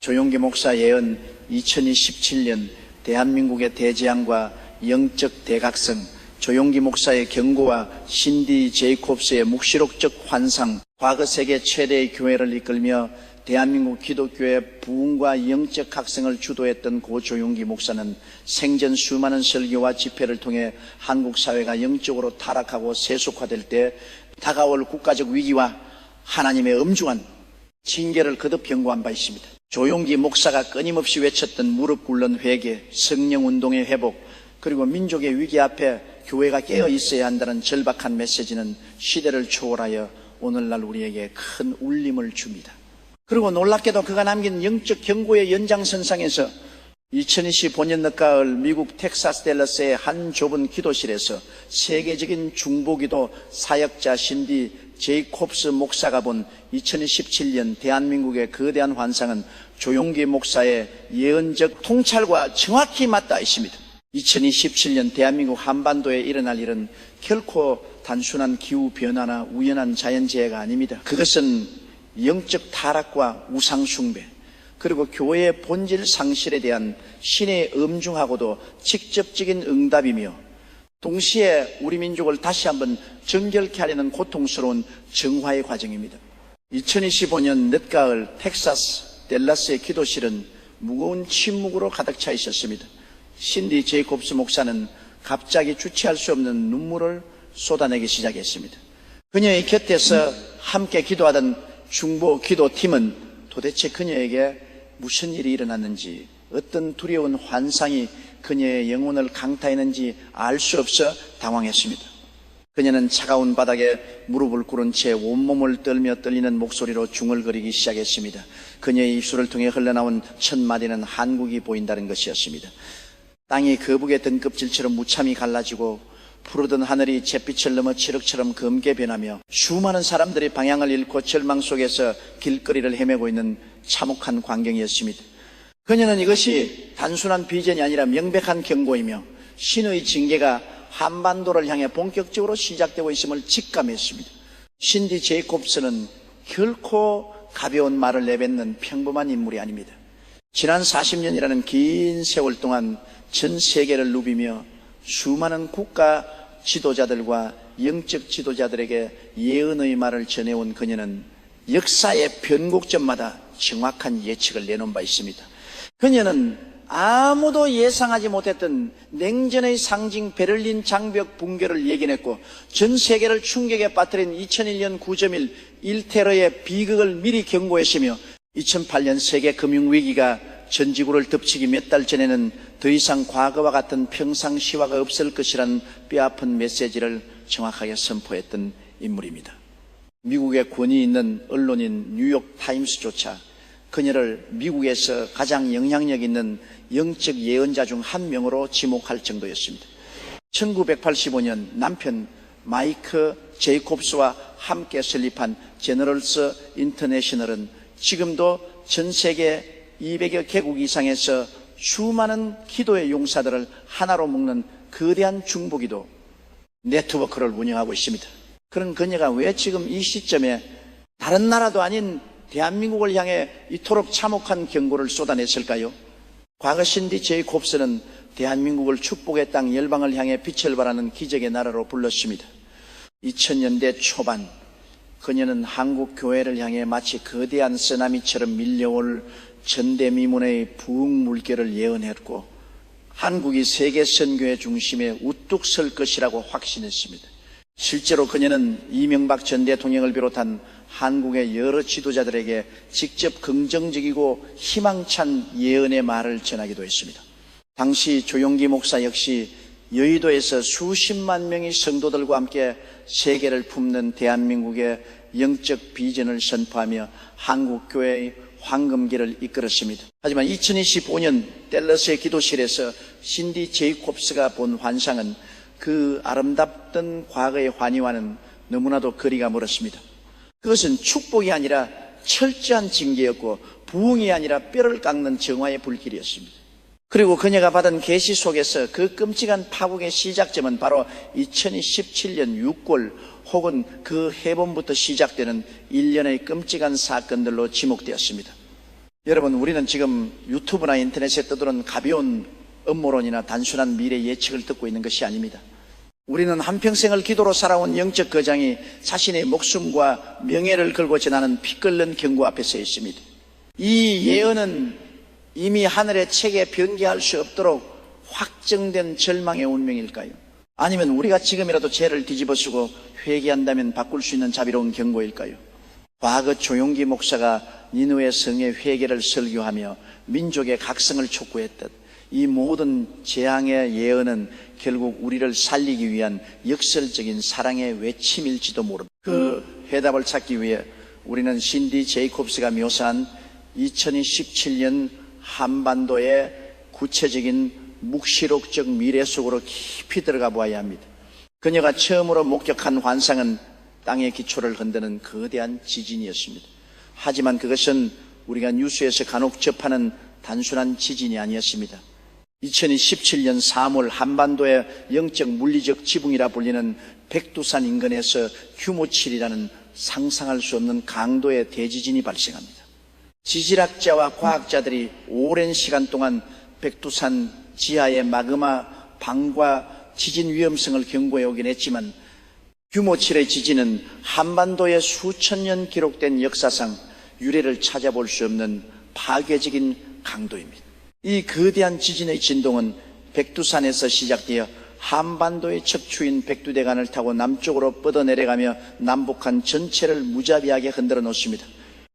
조용기 목사 예언 2027년 대한민국의 대재앙과 영적 대각성, 조용기 목사의 경고와 신디 제이콥스의 묵시록적 환상, 과거 세계 최대의 교회를 이끌며 대한민국 기독교의 부흥과 영적 각성을 주도했던 고 조용기 목사는 생전 수많은 설교와 집회를 통해 한국 사회가 영적으로 타락하고 세속화될 때 다가올 국가적 위기와 하나님의 엄중한 징계를 거듭 경고한 바 있습니다. 조용기 목사가 끊임없이 외쳤던 무릎 꿇는 회개, 성령운동의 회복, 그리고 민족의 위기 앞에 교회가 깨어 있어야 한다는 절박한 메시지는 시대를 초월하여 오늘날 우리에게 큰 울림을 줍니다. 그리고 놀랍게도 그가 남긴 영적 경고의 연장선상에서 2025년 늦가을 미국 텍사스 댈러스의 한 좁은 기도실에서 세계적인 중보기도 사역자 신디 제이콥스 목사가 본 2017년 대한민국의 거대한 환상은 조용기 목사의 예언적 통찰과 정확히 맞닿아 있습니다. 2027년 대한민국 한반도에 일어날 일은 결코 단순한 기후변화나 우연한 자연재해가 아닙니다. 그것은 영적 타락과 우상숭배, 그리고 교회의 본질 상실에 대한 신의 엄중하고도 직접적인 응답이며 동시에 우리 민족을 다시 한번 정결케 하려는 고통스러운 정화의 과정입니다. 2025년 늦가을 텍사스 댈러스의 기도실은 무거운 침묵으로 가득 차 있었습니다. 신디 제이콥스 목사는 갑자기 주체할 수 없는 눈물을 쏟아내기 시작했습니다. 그녀의 곁에서 함께 기도하던 중보 기도팀은 도대체 그녀에게 무슨 일이 일어났는지, 어떤 두려운 환상이 그녀의 영혼을 강타했는지 알 수 없어 당황했습니다. 그녀는 차가운 바닥에 무릎을 꿇은 채 온몸을 떨며 떨리는 목소리로 중얼거리기 시작했습니다. 그녀의 입술을 통해 흘러나온 첫 마디는 한국이 보인다는 것이었습니다. 땅이 거북의 등껍질처럼 무참히 갈라지고 푸르던 하늘이 잿빛을 넘어 칠흑처럼 검게 변하며 수많은 사람들이 방향을 잃고 절망 속에서 길거리를 헤매고 있는 참혹한 광경이었습니다. 그녀는 이것이 단순한 비전이 아니라 명백한 경고이며 신의 징계가 한반도를 향해 본격적으로 시작되고 있음을 직감했습니다. 신디 제이콥스는 결코 가벼운 말을 내뱉는 평범한 인물이 아닙니다. 지난 40년이라는 긴 세월 동안 전 세계를 누비며 수많은 국가 지도자들과 영적 지도자들에게 예언의 말을 전해온 그녀는 역사의 변곡점마다 정확한 예측을 내놓은 바 있습니다. 그녀는 아무도 예상하지 못했던 냉전의 상징 베를린 장벽 붕괴를 예견했고 전 세계를 충격에 빠뜨린 2001년 9.1 일테러의 비극을 미리 경고했으며 2008년 세계 금융위기가 전 지구를 덮치기 몇 달 전에는 더 이상 과거와 같은 평상시화가 없을 것이라는 뼈아픈 메시지를 정확하게 선포했던 인물입니다. 미국의 권위 있는 언론인 뉴욕 타임스조차 그녀를 미국에서 가장 영향력 있는 영적 예언자 중 한 명으로 지목할 정도였습니다. 1985년 남편 마이크 제이콥스와 함께 설립한 제너럴스 인터내셔널은 지금도 전 세계 200여 개국 이상에서 수많은 기도의 용사들을 하나로 묶는 거대한 중보기도 네트워크를 운영하고 있습니다. 그런 그녀가 왜 지금 이 시점에 다른 나라도 아닌 대한민국을 향해 이토록 참혹한 경고를 쏟아냈을까요? 과거 신디 제이콥스는 대한민국을 축복의 땅 열방을 향해 빛을 발하는 기적의 나라로 불렀습니다. 2000년대 초반 그녀는 한국 교회를 향해 마치 거대한 쓰나미처럼 밀려올 전대미문의 부흥 물결을 예언했고 한국이 세계 선교의 중심에 우뚝 설 것이라고 확신했습니다. 실제로 그녀는 이명박 전 대통령을 비롯한 한국의 여러 지도자들에게 직접 긍정적이고 희망찬 예언의 말을 전하기도 했습니다. 당시 조용기 목사 역시 여의도에서 수십만 명의 성도들과 함께 세계를 품는 대한민국의 영적 비전을 선포하며 한국교회의 황금기를 이끌었습니다. 하지만 2025년 댈러스의 기도실에서 신디 제이콥스가 본 환상은 그 아름답던 과거의 환희와는 너무나도 거리가 멀었습니다. 그것은 축복이 아니라 철저한 징계였고 부흥이 아니라 뼈를 깎는 정화의 불길이었습니다. 그리고 그녀가 받은 계시 속에서 그 끔찍한 파국의 시작점은 바로 2017년 6월 혹은 그 해봄부터 시작되는 일련의 끔찍한 사건들로 지목되었습니다. 여러분, 우리는 지금 유튜브나 인터넷에 떠도는 가벼운 음모론이나 단순한 미래 예측을 듣고 있는 것이 아닙니다. 우리는 한평생을 기도로 살아온 영적 거장이 자신의 목숨과 명예를 걸고 전하는 피 끓는 경고 앞에 서 있습니다. 이 예언은 이미 하늘의 책에 변개할 수 없도록 확정된 절망의 운명일까요? 아니면 우리가 지금이라도 죄를 뒤집어쓰고 회개한다면 바꿀 수 있는 자비로운 경고일까요? 과거 조용기 목사가 니느웨 성의 회개를 설교하며 민족의 각성을 촉구했듯 이 모든 재앙의 예언은 결국 우리를 살리기 위한 역설적인 사랑의 외침일지도 모릅니다. 그 해답을 찾기 위해 우리는 신디 제이콥스가 묘사한 2017년 한반도의 구체적인 묵시록적 미래 속으로 깊이 들어가 보아야 합니다. 그녀가 처음으로 목격한 환상은 땅의 기초를 흔드는 거대한 지진이었습니다. 하지만 그것은 우리가 뉴스에서 간혹 접하는 단순한 지진이 아니었습니다. 2017년 3월 한반도의 영적 물리적 지붕이라 불리는 백두산 인근에서 규모 7이라는 상상할 수 없는 강도의 대지진이 발생합니다. 지질학자와 과학자들이 오랜 시간 동안 백두산 지하의 마그마 방과 지진 위험성을 경고해 오긴 했지만 규모 7의 지진은 한반도의 수천 년 기록된 역사상 유례를 찾아볼 수 없는 파괴적인 강도입니다. 이 거대한 지진의 진동은 백두산에서 시작되어 한반도의 척추인 백두대간을 타고 남쪽으로 뻗어내려가며 남북한 전체를 무자비하게 흔들어 놓습니다.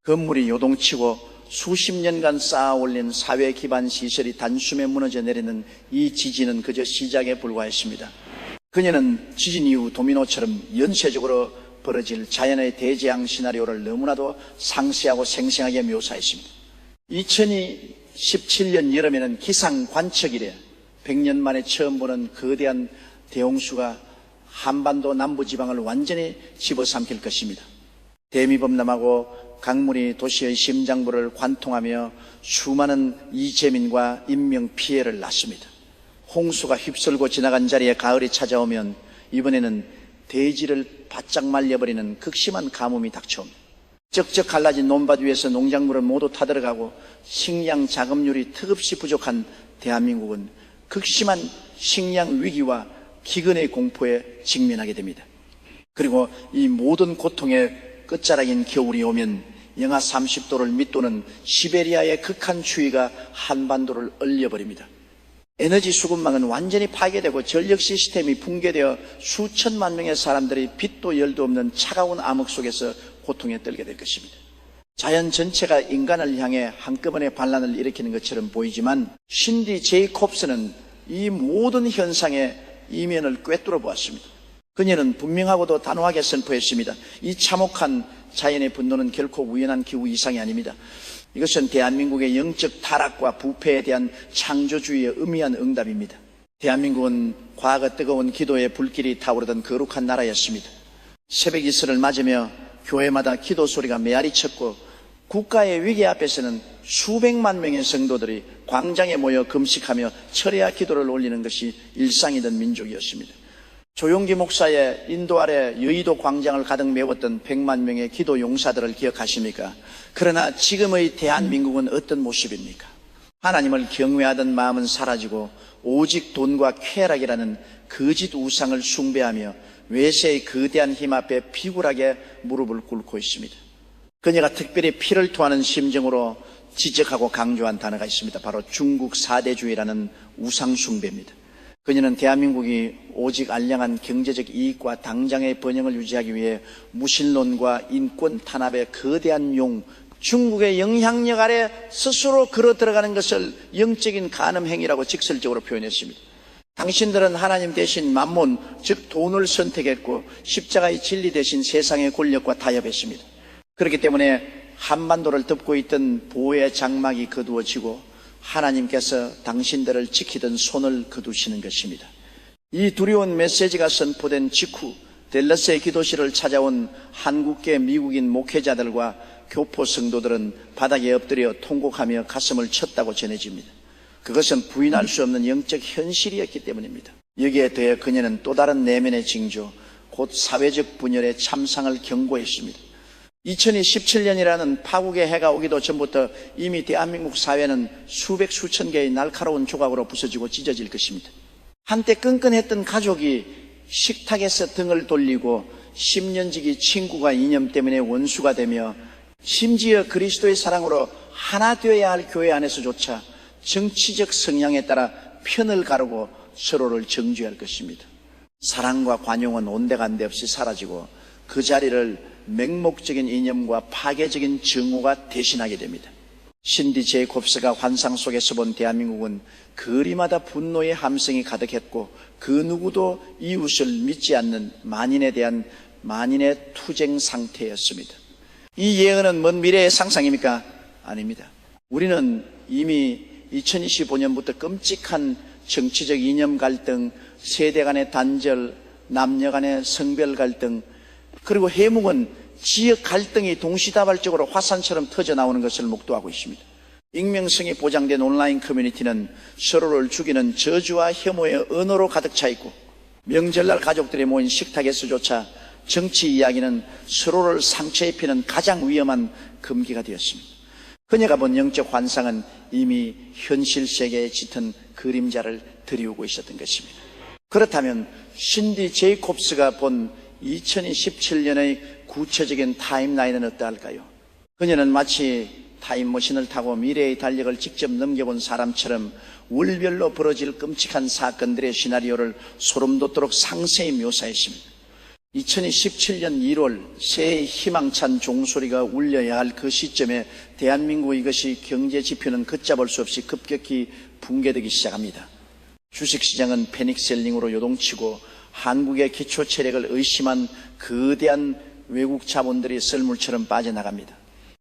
건물이 요동치고 수십 년간 쌓아 올린 사회 기반 시설이 단숨에 무너져 내리는 이 지진은 그저 시작에 불과했습니다. 그녀는 지진 이후 도미노처럼 연쇄적으로 벌어질 자연의 대재앙 시나리오를 너무나도 상세하고 생생하게 묘사했습니다. 2017년 여름에는 기상 관측 이래 100년 만에 처음 보는 거대한 대홍수가 한반도 남부지방을 완전히 집어삼킬 것입니다. 대미범람하고 강물이 도시의 심장부를 관통하며 수많은 이재민과 인명피해를 낳습니다. 홍수가 휩쓸고 지나간 자리에 가을이 찾아오면 이번에는 대지를 바짝 말려버리는 극심한 가뭄이 닥쳐옵니다. 쩍쩍 갈라진 논밭 위에서 농작물은 모두 타들어가고 식량 자급률이 턱없이 부족한 대한민국은 극심한 식량 위기와 기근의 공포에 직면하게 됩니다. 그리고 이 모든 고통의 끝자락인 겨울이 오면 영하 30도를 밑도는 시베리아의 극한 추위가 한반도를 얼려버립니다. 에너지 수급망은 완전히 파괴되고 전력 시스템이 붕괴되어 수천만 명의 사람들이 빛도 열도 없는 차가운 암흑 속에서 고통에 떨게 될 것입니다. 자연 전체가 인간을 향해 한꺼번에 반란을 일으키는 것처럼 보이지만 신디 제이콥스는 이 모든 현상의 이면을 꿰뚫어 보았습니다. 그녀는 분명하고도 단호하게 선포했습니다. 이 참혹한 자연의 분노는 결코 우연한 기후 이상이 아닙니다. 이것은 대한민국의 영적 타락과 부패에 대한 창조주의의 의미한 응답입니다. 대한민국은 과거 뜨거운 기도의 불길이 타오르던 거룩한 나라였습니다. 새벽 이슬을 맞으며 교회마다 기도 소리가 메아리 쳤고 국가의 위기 앞에서는 수백만 명의 성도들이 광장에 모여 금식하며 철야 기도를 올리는 것이 일상이던 민족이었습니다. 조용기 목사의 인도 아래 여의도 광장을 가득 메웠던 100만 명의 기도 용사들을 기억하십니까? 그러나 지금의 대한민국은 어떤 모습입니까? 하나님을 경외하던 마음은 사라지고 오직 돈과 쾌락이라는 거짓 우상을 숭배하며 외세의 거대한 힘 앞에 비굴하게 무릎을 꿇고 있습니다. 그녀가 특별히 피를 토하는 심정으로 지적하고 강조한 단어가 있습니다. 바로 중국 4대주의라는 우상 숭배입니다. 그녀는 대한민국이 오직 알량한 경제적 이익과 당장의 번영을 유지하기 위해 무신론과 인권 탄압의 거대한 용, 중국의 영향력 아래 스스로 걸어 들어가는 것을 영적인 간음 행위라고 직설적으로 표현했습니다. 당신들은 하나님 대신 만몬, 즉 돈을 선택했고 십자가의 진리 대신 세상의 권력과 타협했습니다. 그렇기 때문에 한반도를 덮고 있던 보호의 장막이 거두어지고 하나님께서 당신들을 지키던 손을 거두시는 것입니다. 이 두려운 메시지가 선포된 직후 댈러스의 기도실을 찾아온 한국계 미국인 목회자들과 교포 성도들은 바닥에 엎드려 통곡하며 가슴을 쳤다고 전해집니다. 그것은 부인할 수 없는 영적 현실이었기 때문입니다. 여기에 더해 그녀는 또 다른 내면의 징조, 곧 사회적 분열의 참상을 경고했습니다. 2017년이라는 파국의 해가 오기도 전부터 이미 대한민국 사회는 수백 수천 개의 날카로운 조각으로 부서지고 찢어질 것입니다. 한때 끈끈했던 가족이 식탁에서 등을 돌리고 10년지기 친구가 이념 때문에 원수가 되며 심지어 그리스도의 사랑으로 하나 되어야 할 교회 안에서조차 정치적 성향에 따라 편을 가르고 서로를 정죄할 것입니다. 사랑과 관용은 온데간데 없이 사라지고 그 자리를 맹목적인 이념과 파괴적인 증오가 대신하게 됩니다. 신디 제이콥스가 환상 속에서 본 대한민국은 거리마다 분노의 함성이 가득했고 그 누구도 이웃을 믿지 않는 만인에 대한 만인의 투쟁 상태였습니다. 이 예언은 먼 미래의 상상입니까? 아닙니다. 우리는 이미 2025년부터 끔찍한 정치적 이념 갈등, 세대 간의 단절, 남녀 간의 성별 갈등, 그리고 해묵은 지역 갈등이 동시다발적으로 화산처럼 터져나오는 것을 목도하고 있습니다. 익명성이 보장된 온라인 커뮤니티는 서로를 죽이는 저주와 혐오의 언어로 가득 차 있고 명절날 가족들이 모인 식탁에서조차 정치 이야기는 서로를 상처 입히는 가장 위험한 금기가 되었습니다. 그녀가 본 영적 환상은 이미 현실 세계에 짙은 그림자를 드리우고 있었던 것입니다. 그렇다면 신디 제이콥스가 본 2017년의 구체적인 타임라인은 어떠할까요? 그녀는 마치 타임머신을 타고 미래의 달력을 직접 넘겨본 사람처럼 월별로 벌어질 끔찍한 사건들의 시나리오를 소름돋도록 상세히 묘사했습니다. 2017년 1월 새해의 희망찬 종소리가 울려야 할 그 시점에 대한민국 이것이 경제지표는 걷잡을 수 없이 급격히 붕괴되기 시작합니다. 주식시장은 패닉셀링으로 요동치고 한국의 기초체력을 의심한 거대한 외국 자본들이 썰물처럼 빠져나갑니다.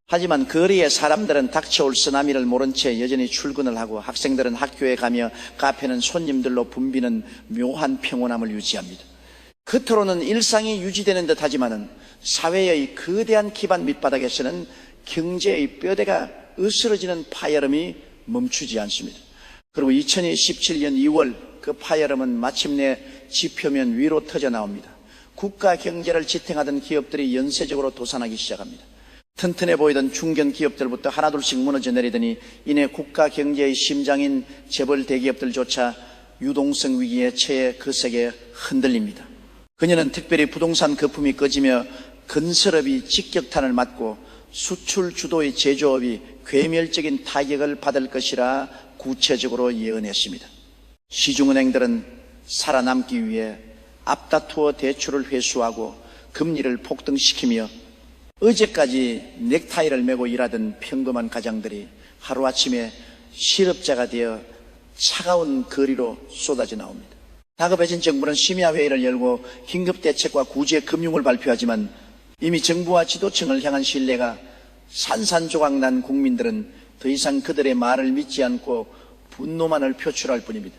하지만 거리의 사람들은 닥쳐올 쓰나미를 모른 채 여전히 출근을 하고 학생들은 학교에 가며 카페는 손님들로 붐비는 묘한 평온함을 유지합니다. 겉으로는 일상이 유지되는 듯 하지만은 사회의 거대한 기반 밑바닥에서는 경제의 뼈대가 으스러지는 파열음이 멈추지 않습니다. 그리고 2017년 2월 그 파열음은 마침내 지표면 위로 터져 나옵니다. 국가 경제를 지탱하던 기업들이 연쇄적으로 도산하기 시작합니다. 튼튼해 보이던 중견 기업들부터 하나둘씩 무너져 내리더니 이내 국가 경제의 심장인 재벌 대기업들조차 유동성 위기에 처해 거세게 흔들립니다. 그녀는 특별히 부동산 거품이 꺼지며 건설업이 직격탄을 맞고 수출 주도의 제조업이 괴멸적인 타격을 받을 것이라 구체적으로 예언했습니다. 시중은행들은 살아남기 위해 앞다투어 대출을 회수하고 금리를 폭등시키며 어제까지 넥타이를 메고 일하던 평범한 가장들이 하루아침에 실업자가 되어 차가운 거리로 쏟아져 나옵니다. 다급해진 정부는 심야회의를 열고 긴급대책과 구제금융을 발표하지만 이미 정부와 지도층을 향한 신뢰가 산산조각난 국민들은 더 이상 그들의 말을 믿지 않고 분노만을 표출할 뿐입니다.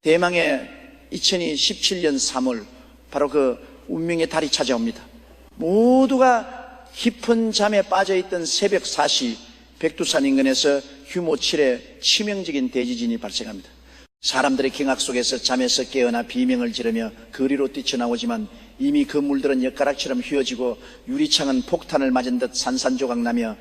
대망의 2017년 3월 바로 그 운명의 달이 찾아옵니다. 모두가 깊은 잠에 빠져있던 새벽 4시 백두산 인근에서 규모 7의 치명적인 대지진이 발생합니다. 사람들의 경악 속에서 잠에서 깨어나 비명을 지르며 거리로 뛰쳐나오지만 이미 건물들은 엿가락처럼 휘어지고 유리창은 폭탄을 맞은 듯 산산조각 나며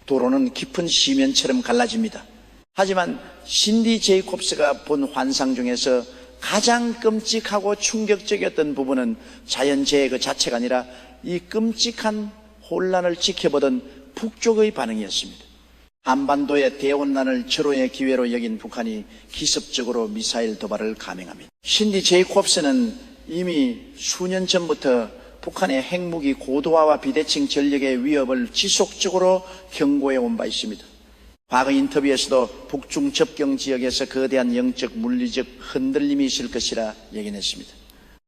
도로는 깊은 시면처럼 갈라집니다. 하지만 신디 제이콥스가 본 환상 중에서 가장 끔찍하고 충격적이었던 부분은 자연재해 그 자체가 아니라 이 끔찍한 혼란을 지켜보던 북쪽의 반응이었습니다. 한반도의 대혼란을 절호의 기회로 여긴 북한이 기습적으로 미사일 도발을 감행합니다. 신디 제이콥스는 이미 수년 전부터 북한의 핵무기 고도화와 비대칭 전력의 위협을 지속적으로 경고해 온 바 있습니다. 과거 인터뷰에서도 북중 접경 지역에서 거대한 영적 물리적 흔들림이 있을 것이라 예견했습니다.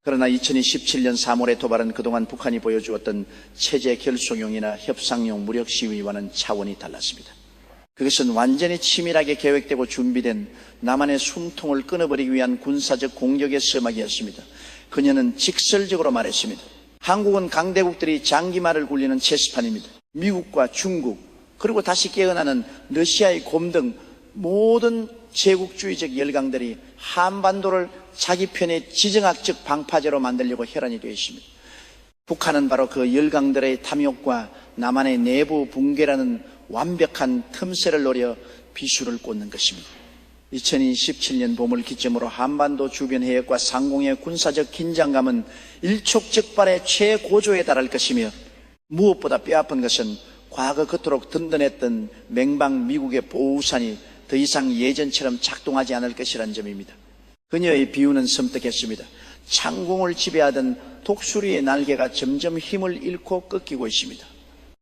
그러나 2017년 3월의 도발은 그동안 북한이 보여주었던 체제 결속용이나 협상용 무력 시위와는 차원이 달랐습니다. 그것은 완전히 치밀하게 계획되고 준비된 남한의 숨통을 끊어버리기 위한 군사적 공격의 서막이었습니다. 그녀는 직설적으로 말했습니다. 한국은 강대국들이 장기말을 굴리는 체스판입니다. 미국과 중국 그리고 다시 깨어나는 러시아의 곰 등 모든 제국주의적 열강들이 한반도를 자기 편의 지정학적 방파제로 만들려고 혈안이 되어 있습니다. 북한은 바로 그 열강들의 탐욕과 남한의 내부 붕괴라는 완벽한 틈새를 노려 비수를 꽂는 것입니다. 2027년 봄을 기점으로 한반도 주변 해역과 상공의 군사적 긴장감은 일촉즉발의 최고조에 달할 것이며, 무엇보다 뼈아픈 것은 과거 그토록 든든했던 맹방 미국의 보호우산이 더 이상 예전처럼 작동하지 않을 것이라는 점입니다. 그녀의 비유는 섬뜩했습니다. 창공을 지배하던 독수리의 날개가 점점 힘을 잃고 꺾이고 있습니다.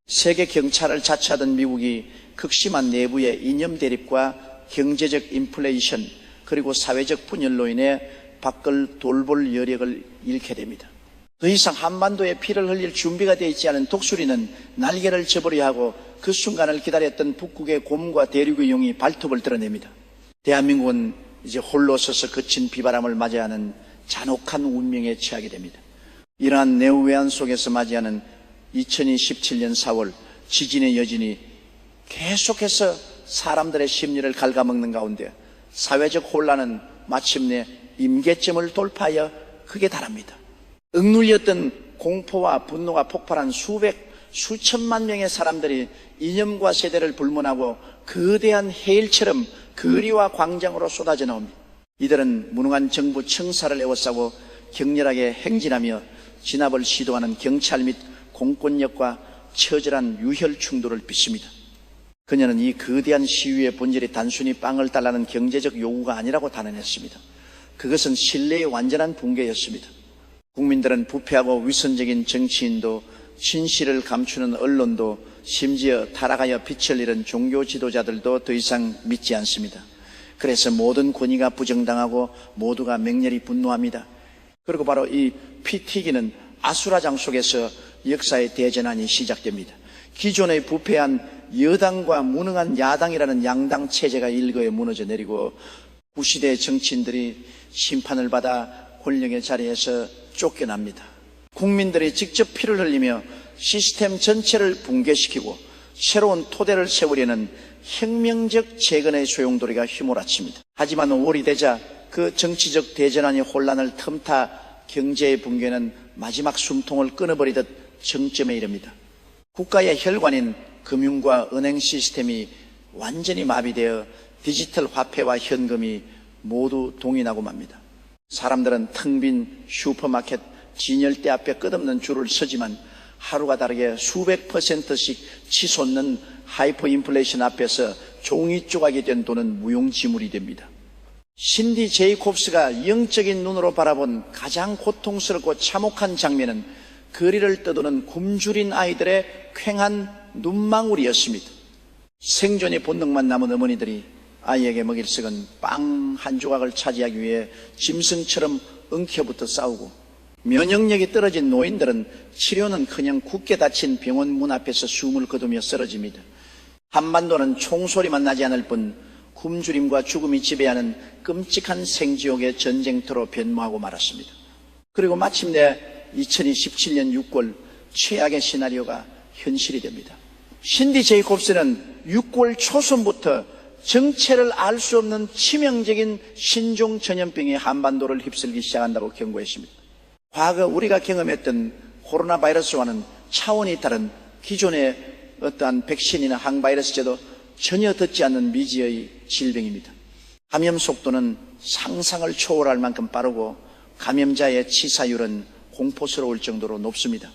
세계 경찰을 자처하던 미국이 극심한 내부의 이념 대립과 경제적 인플레이션, 그리고 사회적 분열로 인해 밖을 돌볼 여력을 잃게 됩니다. 더 이상 한반도에 피를 흘릴 준비가 되어 있지 않은 독수리는 날개를 접으려 하고 그 순간을 기다렸던 북극의 곰과 대륙의 용이 발톱을 드러냅니다. 대한민국은 이제 홀로 서서 거친 비바람을 맞이하는 잔혹한 운명에 처하게 됩니다. 이러한 내후외환 속에서 맞이하는 2027년 4월 지진의 여진이 계속해서 사람들의 심리를 갉아먹는 가운데 사회적 혼란은 마침내 임계점을 돌파하여 극에 달합니다. 억눌렸던 공포와 분노가 폭발한 수천만 명의 사람들이 이념과 세대를 불문하고 거대한 해일처럼 거리와 광장으로 쏟아져 나옵니다. 이들은 무능한 정부 청사를 에워싸고 격렬하게 행진하며 진압을 시도하는 경찰 및 공권력과 처절한 유혈 충돌을 빚습니다. 그녀는 이 거대한 시위의 본질이 단순히 빵을 달라는 경제적 요구가 아니라고 단언했습니다. 그것은 신뢰의 완전한 붕괴였습니다. 국민들은 부패하고 위선적인 정치인도, 진실을 감추는 언론도, 심지어 타락하여 빛을 잃은 종교 지도자들도 더 이상 믿지 않습니다. 그래서 모든 권위가 부정당하고 모두가 맹렬히 분노합니다. 그리고 바로 이 피 튀기는 아수라장 속에서 역사의 대전환이 시작됩니다. 기존의 부패한 여당과 무능한 야당이라는 양당 체제가 일거에 무너져 내리고 구시대 정치인들이 심판을 받아 권력의 자리에서 쫓겨납니다. 국민들이 직접 피를 흘리며 시스템 전체를 붕괴시키고 새로운 토대를 세우려는 혁명적 재건의 소용돌이가 휘몰아칩니다. 하지만 5월이 되자 그 정치적 대전환이 혼란을 틈타 경제의 붕괴는 마지막 숨통을 끊어버리듯 정점에 이릅니다. 국가의 혈관인 금융과 은행 시스템이 완전히 마비되어 디지털 화폐와 현금이 모두 동인하고 맙니다. 사람들은 텅 빈 슈퍼마켓 진열대 앞에 끝없는 줄을 서지만 하루가 다르게 수백 %씩 치솟는 하이퍼 인플레이션 앞에서 종이 조각이 된 돈은 무용지물이 됩니다. 신디 제이콥스가 영적인 눈으로 바라본 가장 고통스럽고 참혹한 장면은 거리를 떠도는 굶주린 아이들의 퀭한 눈망울이었습니다. 생존의 본능만 남은 어머니들이 아이에게 먹일 썩은 빵 한 조각을 차지하기 위해 짐승처럼 엉켜붙어 싸우고, 면역력이 떨어진 노인들은 치료는커녕 굳게 닫힌 병원 문 앞에서 숨을 거두며 쓰러집니다. 한반도는 총소리만 나지 않을 뿐 굶주림과 죽음이 지배하는 끔찍한 생지옥의 전쟁터로 변모하고 말았습니다. 그리고 마침내 2027년 6월 최악의 시나리오가 현실이 됩니다. 신디 제이콥스는 6월 초순부터 정체를 알 수 없는 치명적인 신종 전염병이 한반도를 휩쓸기 시작한다고 경고했습니다. 과거 우리가 경험했던 코로나 바이러스와는 차원이 다른 기존의 어떠한 백신이나 항바이러스제도 전혀 듣지 않는 미지의 질병입니다. 감염 속도는 상상을 초월할 만큼 빠르고 감염자의 치사율은 공포스러울 정도로 높습니다.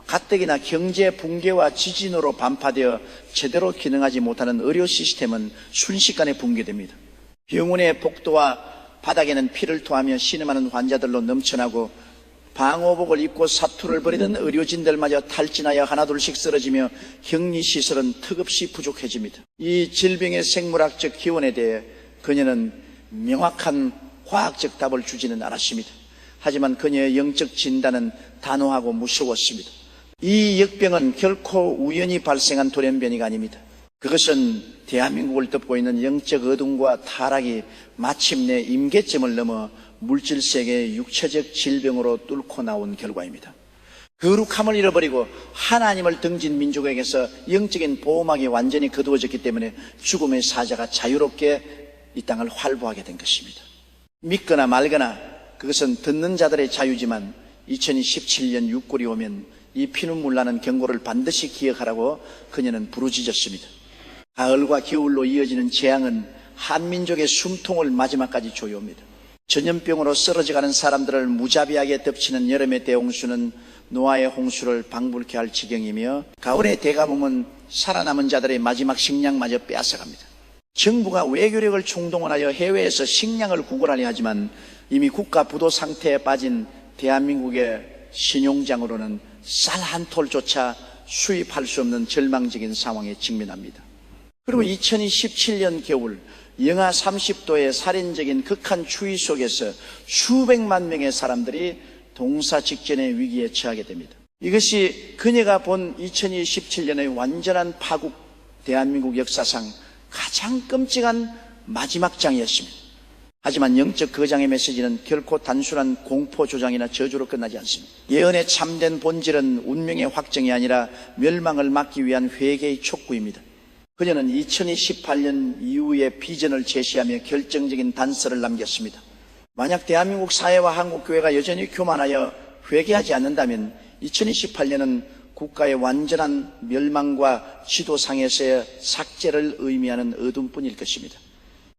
가뜩이나 경제 붕괴와 지진으로 반파되어 제대로 기능하지 못하는 의료 시스템은 순식간에 붕괴됩니다. 병원의 복도와 바닥에는 피를 토하며 신음하는 환자들로 넘쳐나고 방호복을 입고 사투를 벌이던 의료진들마저 탈진하여 하나둘씩 쓰러지며 격리시설은 턱없이 부족해집니다. 이 질병의 생물학적 기원에 대해 그녀는 명확한 과학적 답을 주지는 않았습니다. 하지만 그녀의 영적 진단은 단호하고 무서웠습니다. 이 역병은 결코 우연히 발생한 돌연변이가 아닙니다. 그것은 대한민국을 덮고 있는 영적 어둠과 타락이 마침내 임계점을 넘어 물질세계의 육체적 질병으로 뚫고 나온 결과입니다. 거룩함을 잃어버리고 하나님을 등진 민족에게서 영적인 보호막이 완전히 거두어졌기 때문에 죽음의 사자가 자유롭게 이 땅을 활보하게 된 것입니다. 믿거나 말거나 그것은 듣는 자들의 자유지만 2017년 6월이 오면 이 피눈물 나는 경고를 반드시 기억하라고 그녀는 부르짖었습니다. 가을과 겨울로 이어지는 재앙은 한민족의 숨통을 마지막까지 조여옵니다. 전염병으로 쓰러져가는 사람들을 무자비하게 덮치는 여름의 대홍수는 노아의 홍수를 방불케 할 지경이며, 가을의 대가뭄은 살아남은 자들의 마지막 식량마저 빼앗아갑니다. 정부가 외교력을 총동원하여 해외에서 식량을 구걸하려 하지만 이미 국가 부도 상태에 빠진 대한민국의 신용장으로는 쌀 한 톨조차 수입할 수 없는 절망적인 상황에 직면합니다. 그리고 2017년 겨울 영하 30도의 살인적인 극한 추위 속에서 수백만 명의 사람들이 동사 직전의 위기에 처하게 됩니다. 이것이 그녀가 본 2017년의 완전한 파국, 대한민국 역사상 가장 끔찍한 마지막 장이었습니다. 하지만 영적 거장의 메시지는 결코 단순한 공포 조장이나 저주로 끝나지 않습니다. 예언의 참된 본질은 운명의 확정이 아니라 멸망을 막기 위한 회개의 촉구입니다. 그녀는 2018년 이후의 비전을 제시하며 결정적인 단서를 남겼습니다. 만약 대한민국 사회와 한국교회가 여전히 교만하여 회개하지 않는다면 2028년은 국가의 완전한 멸망과 지도상에서의 삭제를 의미하는 어둠뿐일 것입니다.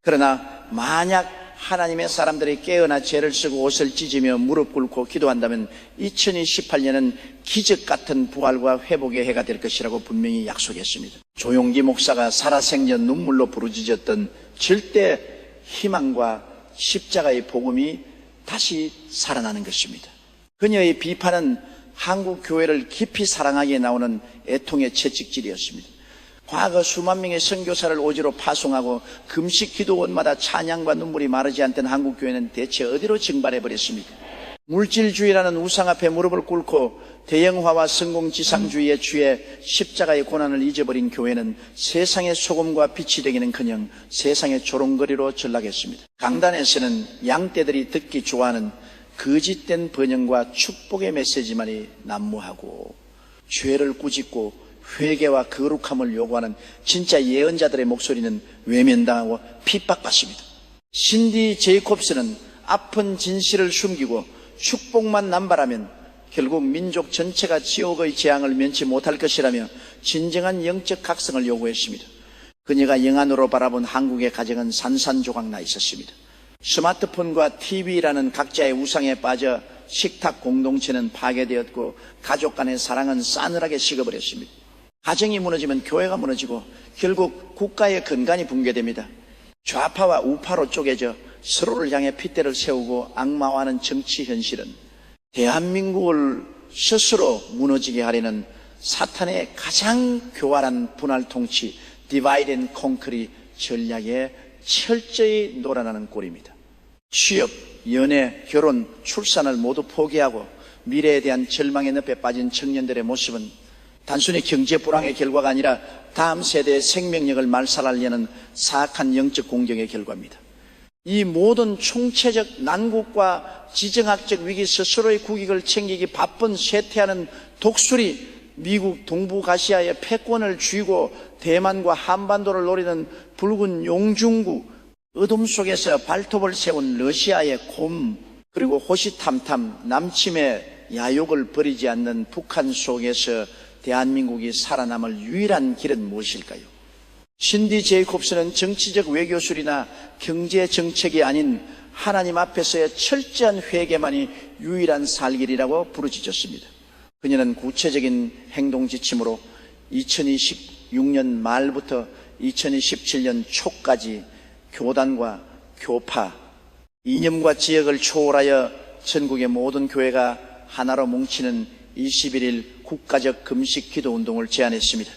그러나 만약 하나님의 사람들이 깨어나 죄를 쓰고 옷을 찢으며 무릎 꿇고 기도한다면 2018년은 기적 같은 부활과 회복의 해가 될 것이라고 분명히 약속했습니다. 조용기 목사가 살아생전 눈물로 부르짖었던 절대 희망과 십자가의 복음이 다시 살아나는 것입니다. 그녀의 비판은 한국 교회를 깊이 사랑하기에 나오는 애통의 채찍질이었습니다. 과거 수만 명의 선교사를 오지로 파송하고 금식 기도원마다 찬양과 눈물이 마르지 않던 한국 교회는 대체 어디로 증발해 버렸습니까? 물질주의라는 우상 앞에 무릎을 꿇고 대형화와 성공지상주의에 취해 십자가의 고난을 잊어버린 교회는 세상의 소금과 빛이 되기는커녕 세상의 조롱거리로 전락했습니다. 강단에서는 양떼들이 듣기 좋아하는 거짓된 번영과 축복의 메시지만이 난무하고, 죄를 꾸짖고 회개와 거룩함을 요구하는 진짜 예언자들의 목소리는 외면당하고 핍박받습니다. 신디 제이콥스는 아픈 진실을 숨기고 축복만 남발하면 결국 민족 전체가 지옥의 재앙을 면치 못할 것이라며 진정한 영적 각성을 요구했습니다. 그녀가 영안으로 바라본 한국의 가정은 산산조각 나 있었습니다. 스마트폰과 TV라는 각자의 우상에 빠져 식탁 공동체는 파괴되었고 가족 간의 사랑은 싸늘하게 식어버렸습니다. 가정이 무너지면 교회가 무너지고 결국 국가의 근간이 붕괴됩니다. 좌파와 우파로 쪼개져 서로를 향해 핏대를 세우고 악마화하는 정치 현실은 대한민국을 스스로 무너지게 하려는 사탄의 가장 교활한 분할 통치, 디바이드 앤 컨커리 전략에 철저히 놀아나는 꼴입니다. 취업, 연애, 결혼, 출산을 모두 포기하고 미래에 대한 절망의 늪에 빠진 청년들의 모습은 단순히 경제 불황의 결과가 아니라 다음 세대의 생명력을 말살하려는 사악한 영적 공격의 결과입니다. 이 모든 총체적 난국과 지정학적 위기, 스스로의 국익을 챙기기 바쁜 쇠퇴하는 독수리, 미국 동북아시아의 패권을 쥐고 대만과 한반도를 노리는 붉은 용중구, 어둠 속에서 발톱을 세운 러시아의 곰, 그리고 호시탐탐 남침의 야욕을 버리지 않는 북한 속에서 대한민국이 살아남을 유일한 길은 무엇일까요? 신디 제이콥스는 정치적 외교술이나 경제 정책이 아닌 하나님 앞에서의 철저한 회개만이 유일한 살길이라고 부르짖었습니다. 그녀는 구체적인 행동 지침으로 2026년 말부터 2017년 초까지 교단과 교파, 이념과 지역을 초월하여 전국의 모든 교회가 하나로 뭉치는 21일 국가적 금식 기도 운동을 제안했습니다.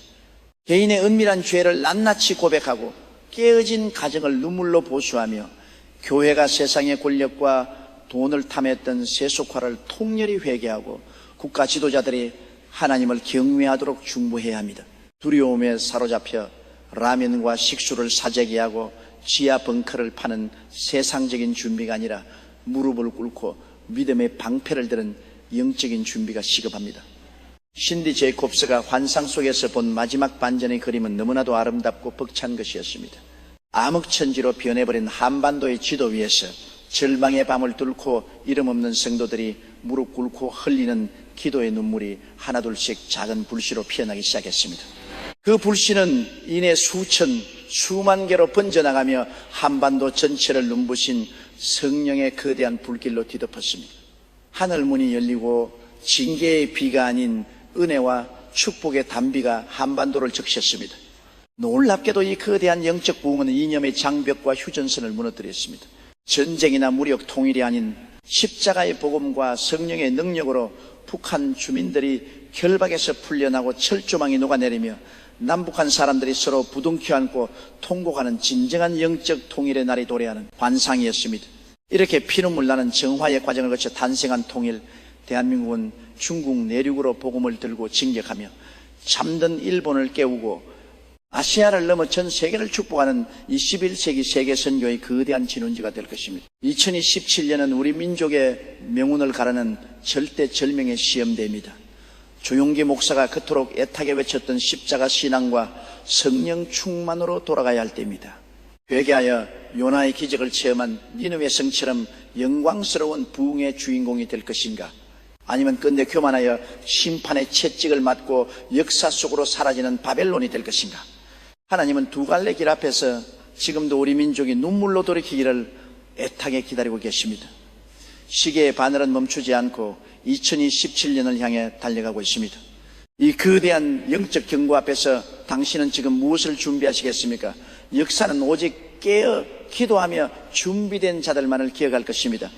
개인의 은밀한 죄를 낱낱이 고백하고 깨어진 가정을 눈물로 보수하며 교회가 세상의 권력과 돈을 탐했던 세속화를 통렬히 회개하고 국가 지도자들이 하나님을 경외하도록 중보해야 합니다. 두려움에 사로잡혀 라면과 식수를 사재기 하고 지하 벙커를 파는 세상적인 준비가 아니라 무릎을 꿇고 믿음의 방패를 드는 영적인 준비가 시급합니다. 신디 제이콥스가 환상 속에서 본 마지막 반전의 그림은 너무나도 아름답고 벅찬 것이었습니다. 암흑천지로 변해버린 한반도의 지도 위에서 절망의 밤을 뚫고 이름 없는 성도들이 무릎 꿇고 흘리는 기도의 눈물이 하나둘씩 작은 불씨로 피어나기 시작했습니다. 그 불씨는 이내 수만 개로 번져나가며 한반도 전체를 눈부신 성령의 거대한 불길로 뒤덮었습니다. 하늘문이 열리고 징계의 비가 아닌 은혜와 축복의 단비가 한반도를 적셨습니다. 놀랍게도 이 거대한 영적 부흥은 이념의 장벽과 휴전선을 무너뜨렸습니다. 전쟁이나 무력 통일이 아닌 십자가의 복음과 성령의 능력으로 북한 주민들이 결박에서 풀려나고 철조망이 녹아내리며 남북한 사람들이 서로 부둥켜 안고 통곡하는 진정한 영적 통일의 날이 도래하는 환상이었습니다. 이렇게 피눈물 나는 정화의 과정을 거쳐 탄생한 통일, 대한민국은 중국 내륙으로 복음을 들고 진격하며 잠든 일본을 깨우고 아시아를 넘어 전 세계를 축복하는 21세기 세계 선교의 거대한 진원지가 될 것입니다. 2027년은 우리 민족의 명운을 가르는 절대절명의 시험대입니다. 조용기 목사가 그토록 애타게 외쳤던 십자가 신앙과 성령 충만으로 돌아가야 할 때입니다. 회개하여 요나의 기적을 체험한 니느웨 성처럼 영광스러운 부흥의 주인공이 될 것인가? 아니면 끝내 교만하여 심판의 채찍을 맞고 역사 속으로 사라지는 바벨론이 될 것인가? 하나님은 두 갈래 길 앞에서 지금도 우리 민족이 눈물로 돌이키기를 애타게 기다리고 계십니다. 시계의 바늘은 멈추지 않고 2027년을 향해 달려가고 있습니다. 이 거대한 영적 경고 앞에서 당신은 지금 무엇을 준비하시겠습니까? 역사는 오직 깨어 기도하며 준비된 자들만을 기억할 것입니다.